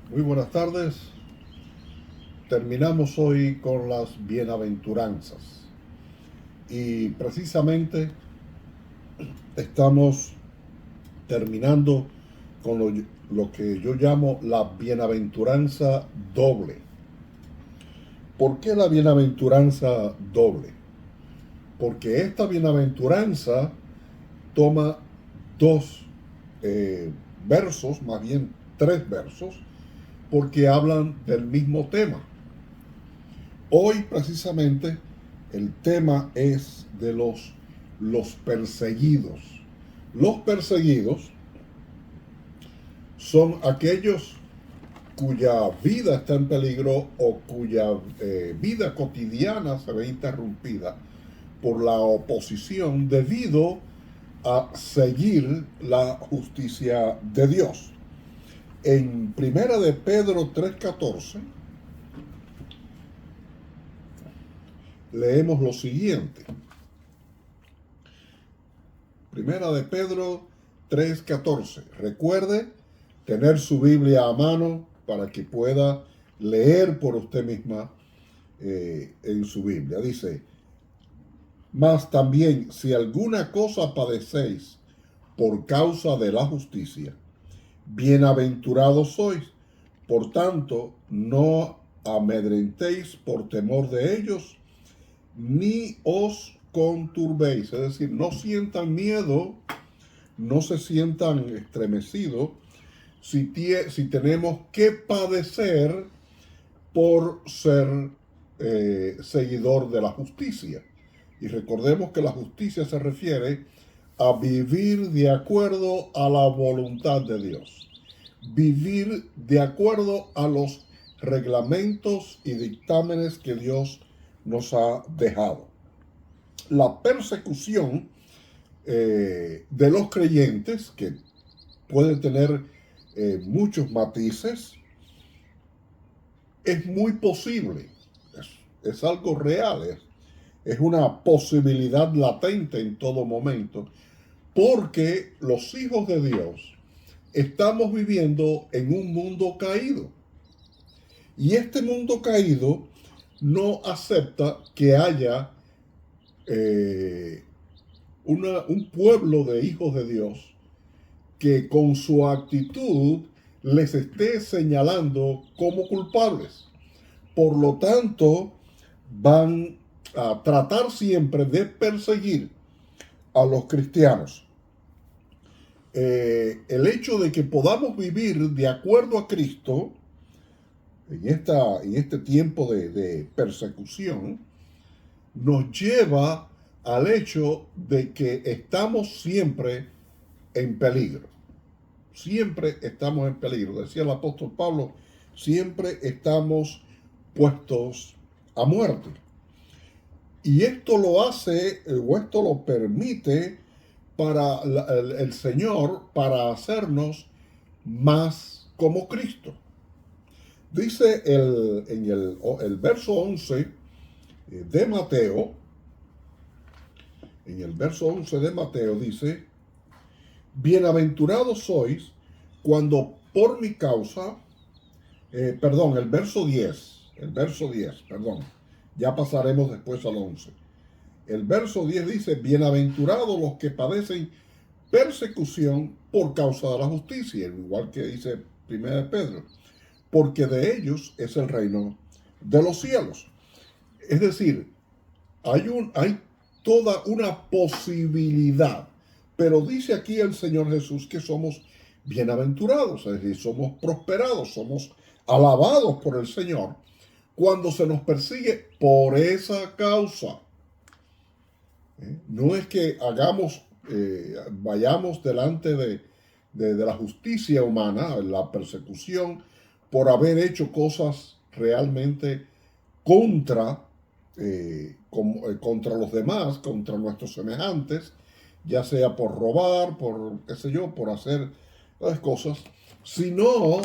Muy buenas tardes. Terminamos hoy con las bienaventuranzas. Y precisamente estamos terminando con lo que yo llamo la bienaventuranza doble. ¿Por qué la bienaventuranza doble? Porque esta bienaventuranza toma dos versos, más bien tres versos, porque hablan del mismo tema. Hoy precisamente el tema es de los perseguidos. Los perseguidos son aquellos cuya vida está en peligro o cuya vida cotidiana se ve interrumpida por la oposición debido a seguir la justicia de Dios. En Primera de Pedro 3:14 leemos lo siguiente. Primera de Pedro 3:14. Recuerde tener su Biblia a mano para que pueda leer por usted misma en su Biblia. Dice, mas también si alguna cosa padecéis por causa de la justicia, bienaventurados sois. Por tanto, no amedrentéis por temor de ellos, ni os conturbéis. Es decir, no sientan miedo, no se sientan estremecidos si tenemos que padecer por ser seguidor de la justicia. Y recordemos que la justicia se refiere a vivir de acuerdo a la voluntad de Dios. Vivir de acuerdo a los reglamentos y dictámenes que Dios nos ha dejado. La persecución de los creyentes, que puede tener muchos matices, es muy posible, es algo real, es una posibilidad latente en todo momento, porque los hijos de Dios estamos viviendo en un mundo caído. Y este mundo caído no acepta que haya un pueblo de hijos de Dios que con su actitud les esté señalando como culpables. Por lo tanto, van a tratar siempre de perseguir a los cristianos. El hecho de que podamos vivir de acuerdo a Cristo en este tiempo de persecución nos lleva al hecho de que estamos siempre en peligro. Siempre estamos en peligro. Decía el apóstol Pablo, siempre estamos puestos a muerte. Y esto lo hace, o esto lo permite para el Señor, para hacernos más como Cristo. Dice en el verso 11 de Mateo, en el verso 11 de Mateo dice, bienaventurados sois cuando por mi causa, el verso 10, perdón, ya pasaremos después al 11. El verso 10 dice, bienaventurados los que padecen persecución por causa de la justicia, igual que dice 1 Pedro, porque de ellos es el reino de los cielos. Es decir, hay toda una posibilidad, pero dice aquí el Señor Jesús que somos bienaventurados, es decir, somos prosperados, somos alabados por el Señor cuando se nos persigue por esa causa. No es que vayamos delante de la justicia humana, la persecución, por haber hecho cosas realmente contra los demás, contra nuestros semejantes, ya sea por robar, por qué sé yo, por hacer las cosas, sino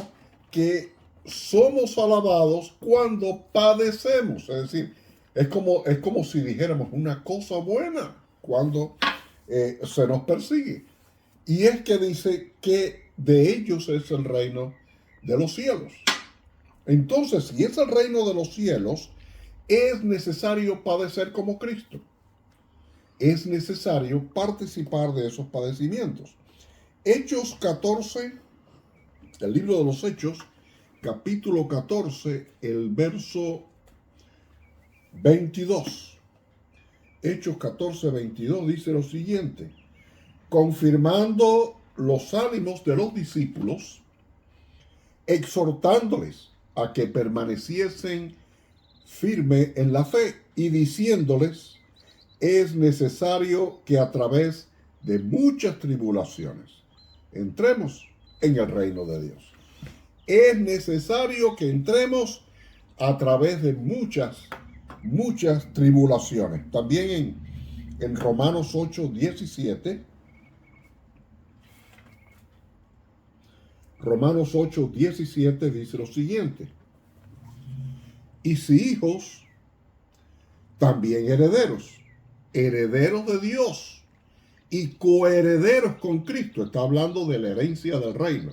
que somos alabados cuando padecemos. Es decir, es como si dijéramos una cosa buena cuando se nos persigue. Y es que dice que de ellos es el reino de los cielos. Entonces, si es el reino de los cielos, es necesario padecer como Cristo. Es necesario participar de esos padecimientos. Hechos 14, el libro de los Hechos, capítulo 14, el verso 22. Hechos 14, 22 dice lo siguiente: confirmando los ánimos de los discípulos, exhortándoles a que permaneciesen firme en la fe y diciéndoles: es necesario que a través de muchas tribulaciones entremos en el reino de Dios. Es necesario que entremos a través de muchas tribulaciones. También en Romanos 8, 17. Romanos 8, 17 dice lo siguiente: y si hijos, también herederos, herederos de Dios y coherederos con Cristo. Está hablando de la herencia del reino.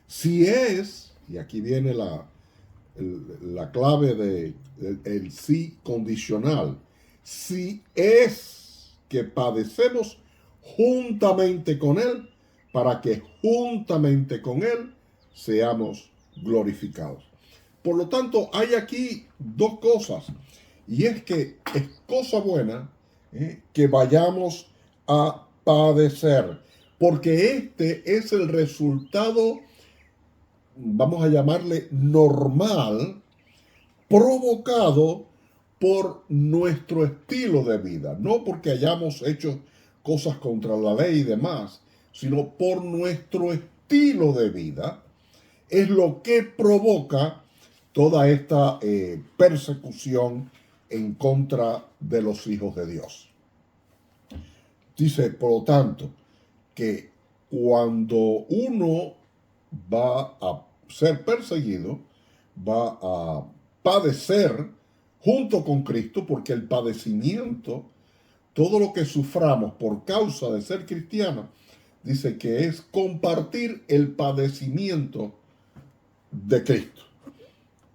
Si es, y aquí viene la clave del sí condicional, si es que padecemos juntamente con Él, para que juntamente con Él seamos glorificados. Por lo tanto, hay aquí dos cosas, y es que es cosa buena que vayamos a padecer, porque este es el resultado, vamos a llamarle normal, provocado por nuestro estilo de vida, no porque hayamos hecho cosas contra la ley y demás, sino por nuestro estilo de vida, es lo que provoca toda esta persecución en contra de los hijos de Dios. Dice, por lo tanto, que cuando uno va a ser perseguido, va a padecer junto con Cristo, porque el padecimiento, todo lo que suframos por causa de ser cristiano, dice que es compartir el padecimiento de Cristo.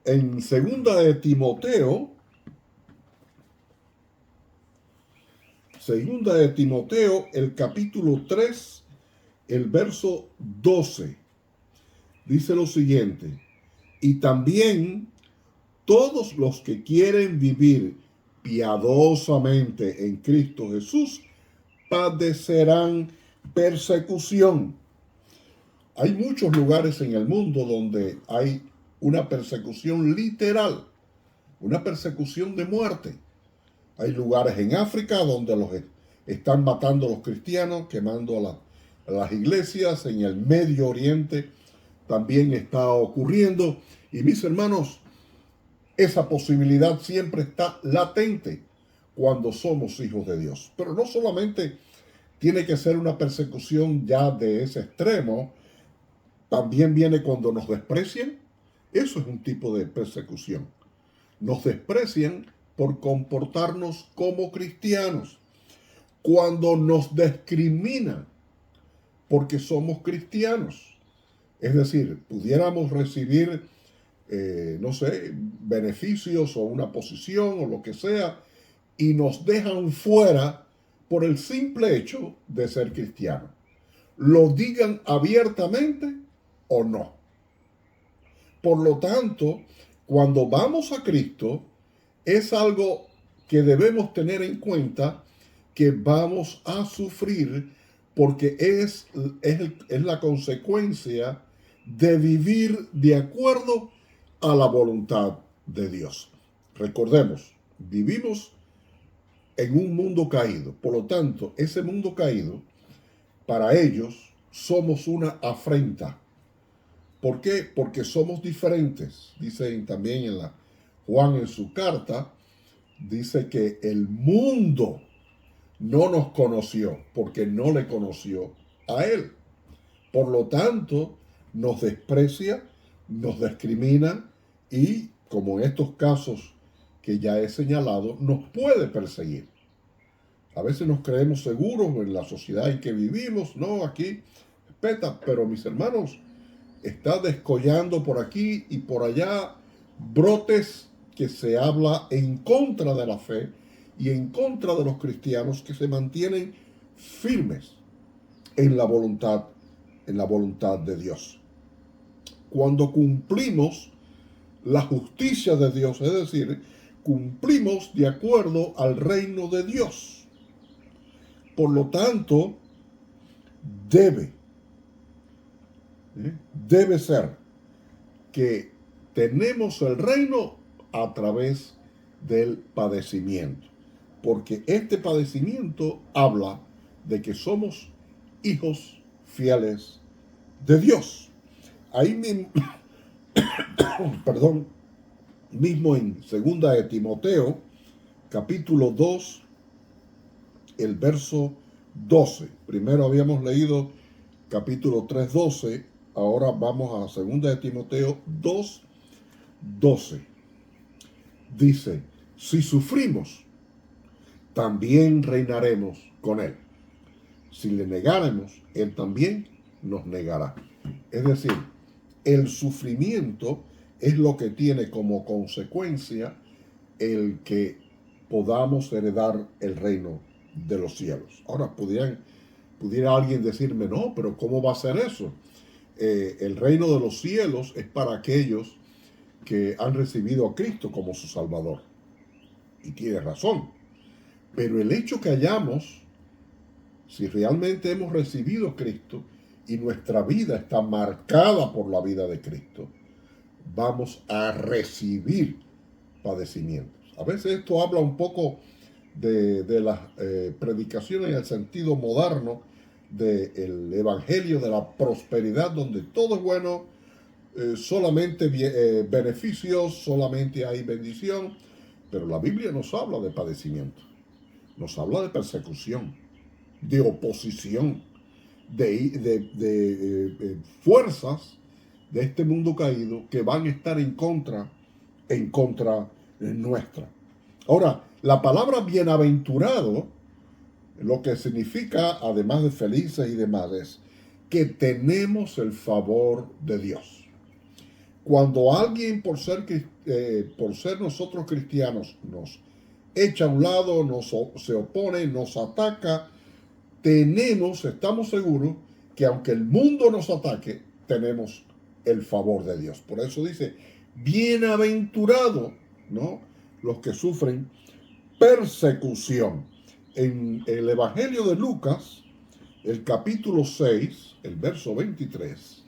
En segunda de Timoteo, el capítulo 3, el verso 12, dice lo siguiente: y también todos los que quieren vivir piadosamente en Cristo Jesús padecerán persecución. Hay muchos lugares en el mundo donde hay una persecución literal, una persecución de muerte. Hay lugares en África donde los están matando a los cristianos, quemando a las iglesias. En el Medio Oriente también está ocurriendo. Y mis hermanos, esa posibilidad siempre está latente cuando somos hijos de Dios. Pero no solamente tiene que ser una persecución ya de ese extremo, también viene cuando nos desprecian. Eso es un tipo de persecución. Nos desprecian por comportarnos como cristianos. Cuando nos discriminan porque somos cristianos. Es decir, pudiéramos recibir, no sé, beneficios o una posición o lo que sea, y nos dejan fuera por el simple hecho de ser cristianos. Lo digan abiertamente o no. Por lo tanto, cuando vamos a Cristo, es algo que debemos tener en cuenta, que vamos a sufrir, porque es la consecuencia de vivir de acuerdo a la voluntad de Dios. Recordemos, vivimos en un mundo caído. Por lo tanto, ese mundo caído, para ellos, somos una afrenta. ¿Por qué? Porque somos diferentes. Dicen también Juan en su carta, dice que el mundo no nos conoció porque no le conoció a él. Por lo tanto, nos desprecia, nos discrimina y, como en estos casos que ya he señalado, nos puede perseguir. A veces nos creemos seguros en la sociedad en que vivimos, no, aquí respeta, pero mis hermanos, está descollando por aquí y por allá brotes que se habla en contra de la fe y en contra de los cristianos que se mantienen firmes en la voluntad de Dios. Cuando cumplimos la justicia de Dios, es decir, cumplimos de acuerdo al reino de Dios. Por lo tanto, debe ser que tenemos el reino a través del padecimiento, porque este padecimiento habla de que somos hijos fieles de Dios. Ahí mismo, perdón, mismo en 2 de Timoteo, capítulo 2, el verso 12. Primero habíamos leído capítulo 3, 12. Ahora vamos a 2 de Timoteo 2, 12. Dice, si sufrimos, también reinaremos con él. Si le negáremos, él también nos negará. Es decir, el sufrimiento es lo que tiene como consecuencia el que podamos heredar el reino de los cielos. Ahora, pudiera alguien decirme, no, pero ¿cómo va a ser eso? El reino de los cielos es para aquellos que han recibido a Cristo como su Salvador. Y tiene razón. Pero el hecho que hayamos, si realmente hemos recibido a Cristo y nuestra vida está marcada por la vida de Cristo, vamos a recibir padecimientos. A veces esto habla un poco de las predicaciones en el sentido moderno del evangelio de la prosperidad, donde todo es bueno, solamente beneficios, solamente hay bendición, pero la Biblia nos habla de padecimiento, nos habla de persecución, de oposición, de fuerzas de este mundo caído que van a estar en contra nuestra. Ahora, la palabra bienaventurado, lo que significa, además de felices y demás, es que tenemos el favor de Dios. Cuando alguien, por ser nosotros cristianos, nos echa a un lado, se opone, nos ataca, estamos seguros que aunque el mundo nos ataque, tenemos el favor de Dios. Por eso dice, bienaventurado, ¿no?, los que sufren persecución. En el Evangelio de Lucas, el capítulo 6, el verso 23.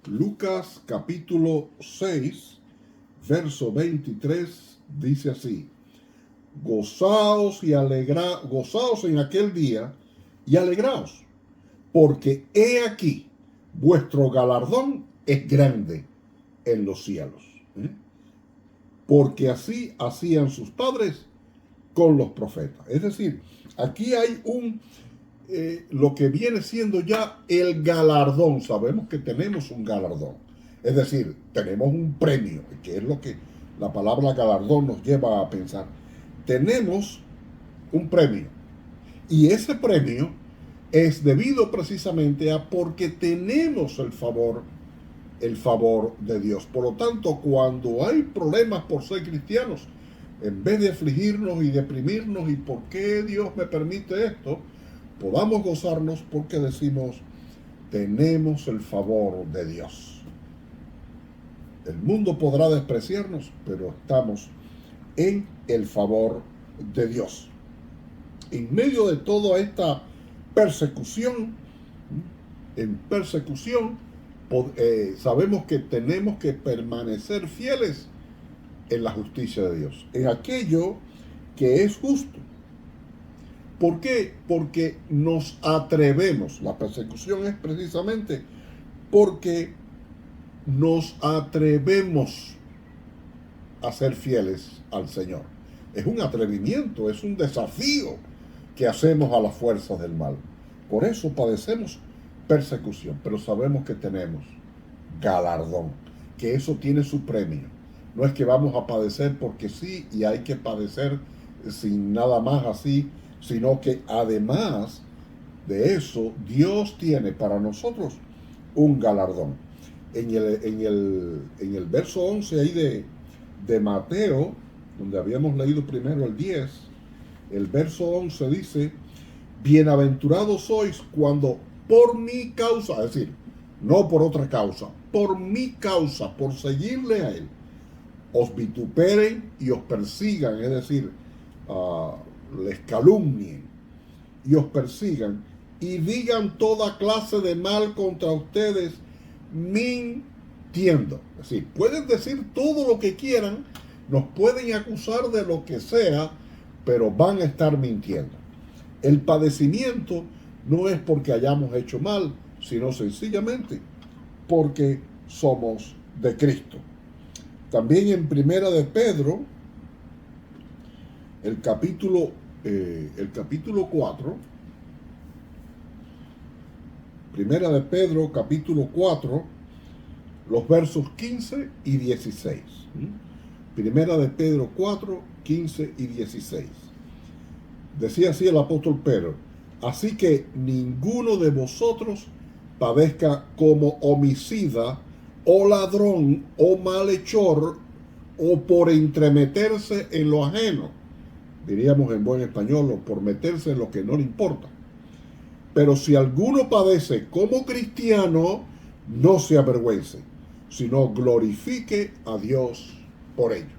Lucas capítulo 6, verso 23, dice así: gozaos en aquel día y alegraos, porque he aquí, vuestro galardón es grande en los cielos. Porque así hacían sus padres con los profetas. Es decir, aquí hay lo que viene siendo ya el galardón. Sabemos que tenemos un galardón. Es decir, tenemos un premio, que es lo que la palabra galardón nos lleva a pensar. Tenemos un premio. Y ese premio es debido precisamente a porque tenemos el favor de Dios. Por lo tanto, cuando hay problemas por ser cristianos, en vez de afligirnos y deprimirnos y por qué Dios me permite esto, podamos gozarnos porque decimos, tenemos el favor de Dios. El mundo podrá despreciarnos, pero estamos en el favor de Dios. En medio de toda esta persecución, sabemos que tenemos que permanecer fieles en la justicia de Dios, en aquello que es justo. ¿Por qué? Porque nos atrevemos. La persecución es precisamente porque nos atrevemos a ser fieles al Señor. Es un atrevimiento, es un desafío que hacemos a las fuerzas del mal. Por eso padecemos persecución, pero sabemos que tenemos galardón, que eso tiene su premio. No es que vamos a padecer porque sí y hay que padecer sin nada más así, sino que además de eso, Dios tiene para nosotros un galardón. En el verso 11 ahí de Mateo, donde habíamos leído primero el 10, el verso 11 dice: bienaventurados sois cuando por mi causa, es decir, no por otra causa, por mi causa, por seguirle a Él, os vituperen y os persigan, es decir, les calumnien y os persigan y digan toda clase de mal contra ustedes mintiendo. Es decir, pueden decir todo lo que quieran, nos pueden acusar de lo que sea, pero van a estar mintiendo. El padecimiento no es porque hayamos hecho mal, sino sencillamente porque somos de Cristo. También en Primera de Pedro, el capítulo 4, Primera de Pedro, capítulo 4, los versos 15 y 16. Primera de Pedro 4, 15 y 16. Decía así el apóstol Pedro: así que ninguno de vosotros padezca como homicida, o ladrón, o malhechor, o por entremeterse en lo ajeno. Diríamos en buen español, o por meterse en lo que no le importa. Pero si alguno padece como cristiano, no se avergüence, sino glorifique a Dios por ello.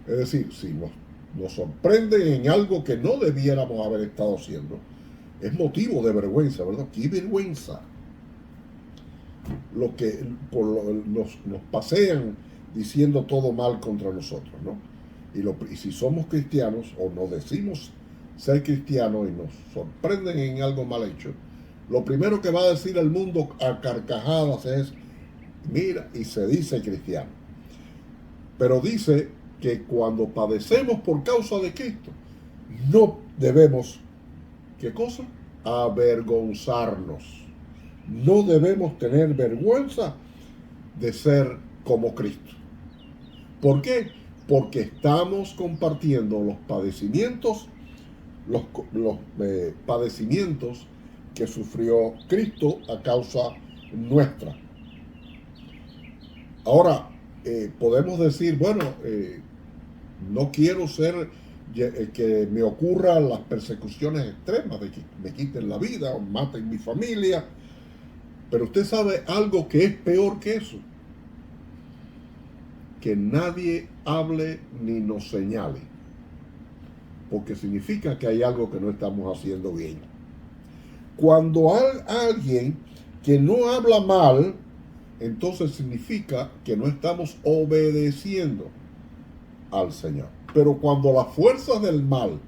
Es decir, si nos sorprende en algo que no debiéramos haber estado haciendo, es motivo de vergüenza, ¿verdad? ¡Qué vergüenza! Nos pasean diciendo todo mal contra nosotros, ¿no? Y si somos cristianos, o nos decimos ser cristianos y nos sorprenden en algo mal hecho, lo primero que va a decir el mundo a carcajadas es: mira, y se dice cristiano. Pero dice que cuando padecemos por causa de Cristo, no debemos, ¿qué cosa? Avergonzarnos. No debemos tener vergüenza de ser como Cristo. ¿Por qué? Porque estamos compartiendo los padecimientos, padecimientos que sufrió Cristo a causa nuestra. Ahora, podemos decir, bueno, no quiero ser que me ocurran las persecuciones extremas, de que me quiten la vida o maten mi familia. Pero usted sabe algo que es peor que eso: que nadie hable ni nos señale, porque significa que hay algo que no estamos haciendo bien. Cuando hay alguien que no habla mal, entonces significa que no estamos obedeciendo al Señor. Pero cuando las fuerzas del mal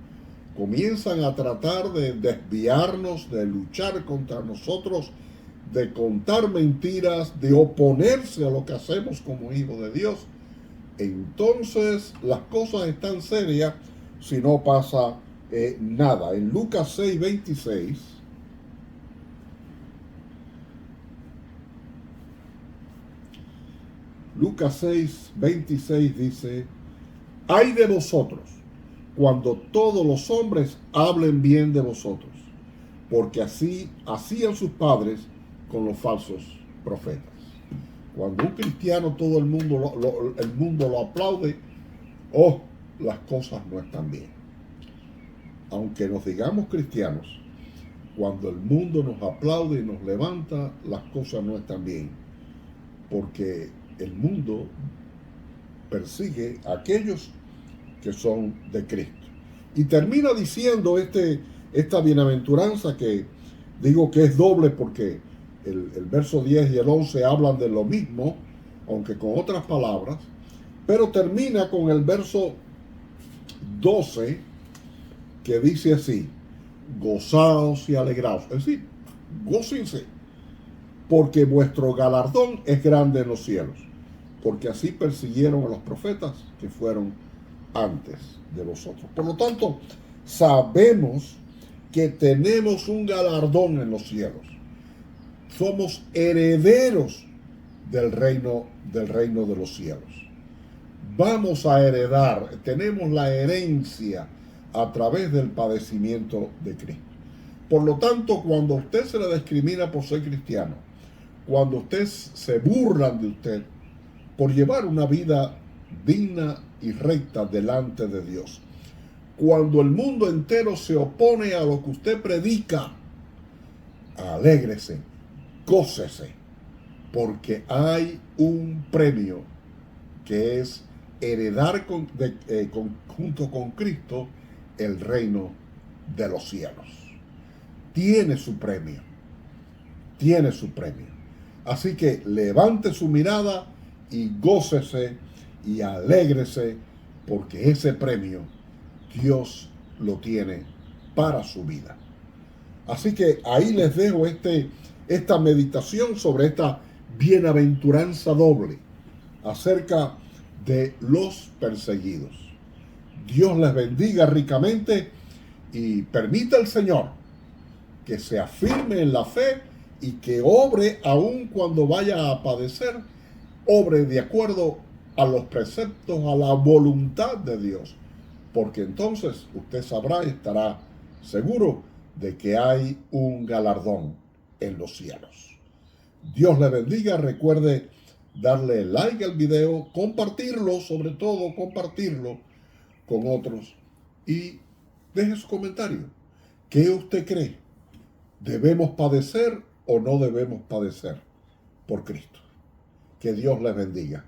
comienzan a tratar de desviarnos, de luchar contra nosotros, de contar mentiras, de oponerse a lo que hacemos como hijos de Dios, entonces las cosas están serias si no pasa nada. En Lucas 6, 26, Lucas 6, 26 dice: ay de vosotros cuando todos los hombres hablen bien de vosotros, porque así hacían sus padres con los falsos profetas. Cuando un cristiano todo el mundo lo aplaude, las cosas no están bien. Aunque nos digamos cristianos, cuando el mundo nos aplaude y nos levanta, las cosas no están bien, porque el mundo persigue a aquellos que son de Cristo. Y termina diciendo esta bienaventuranza, que digo que es doble porque el verso 10 y el 11 hablan de lo mismo, aunque con otras palabras, pero termina con el verso 12, que dice así: gozaos y alegraos. Es decir, gócense, porque vuestro galardón es grande en los cielos, porque así persiguieron a los profetas que fueron antes de vosotros. Por lo tanto, sabemos que tenemos un galardón en los cielos. Somos herederos del reino de los cielos. Vamos a heredar, tenemos la herencia a través del padecimiento de Cristo. Por lo tanto, cuando a usted se le discrimina por ser cristiano, cuando usted se burlan de usted por llevar una vida digna y recta delante de Dios, cuando el mundo entero se opone a lo que usted predica, alégrese, gócese, porque hay un premio que es heredar junto con Cristo el reino de los cielos. Tiene su premio, tiene su premio. Así que levante su mirada y gócese y alégrese, porque ese premio Dios lo tiene para su vida. Así que ahí les dejo esta meditación sobre esta bienaventuranza doble acerca de los perseguidos. Dios les bendiga ricamente y permita el Señor que se afirme en la fe y que obre aun cuando vaya a padecer, obre de acuerdo a los preceptos, a la voluntad de Dios, porque entonces usted sabrá y estará seguro de que hay un galardón en los cielos. Dios le bendiga. Recuerde darle like al video, compartirlo, sobre todo compartirlo con otros, y deje su comentario. ¿Qué usted cree? ¿Debemos padecer o no debemos padecer por Cristo? Que Dios les bendiga.